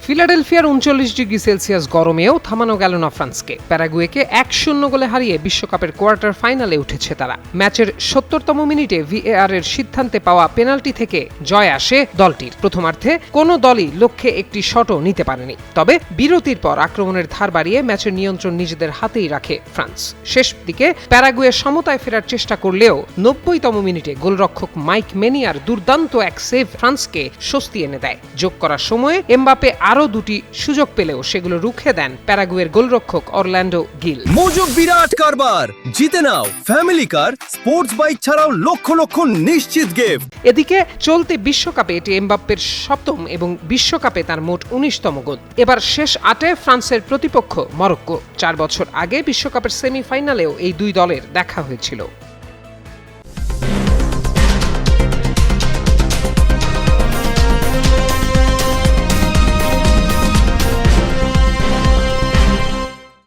ফিলাডেলফিয়ার ৩৯°C গরমেও থামানো গেল না ফ্রান্সকে। প্যারাগুয়েকে ১-০ গোলে হারিয়ে বিশ্বকাপের কোয়ার্টার ফাইনালে উঠেছে তারা। ম্যাচের ৭০তম মিনিটে VAR এর সিদ্ধান্তে পাওয়া পেনাল্টি থেকে জয় আসে দলটির। প্রথমার্ধে কোনো দলই লক্ষ্যে একটি শটও নিতে পারেনি। তবে বিরতির পর আক্রমণের ধার বাড়িয়ে ম্যাচের নিয়ন্ত্রণ নিজেদের হাতেই রাখে ফ্রান্স। শেষ দিকে প্যারাগুয়ে সমতায় ফেরার চেষ্টা করলেও ৯০তম মিনিটে গোলরক্ষক মাইক মেনিয়ার দুর্দান্ত এক সেভ ফ্রান্সকে স্বস্তি এনে দেয়। যোগ করার সময়ে এমবাপে আরও দুটি সুযোগ পেলেও সেগুলো রুখে দেন প্যারাগুয়ের গোলরক্ষক অরল্যান্ডো গিল। মজুক বিরাট কারবার, জিতে নাও ফ্যামিলি কার, স্পোর্টস বাইক ছাড়াও লক্ষ লক্ষ নিশ্চিত গিফট। এদিকে চলতি বিশ্বকাপে এটি এমবাপ্পের ৭ম এবং বিশ্বকাপে তার মোট ১৯তম গোল। এবার শেষ ৮-এ ফ্রান্সের প্রতিপক্ষ মরক্কো। ৪ বছর আগে বিশ্বকাপের সেমিফাইনালেও এই দুই দলের দেখা হয়েছিল।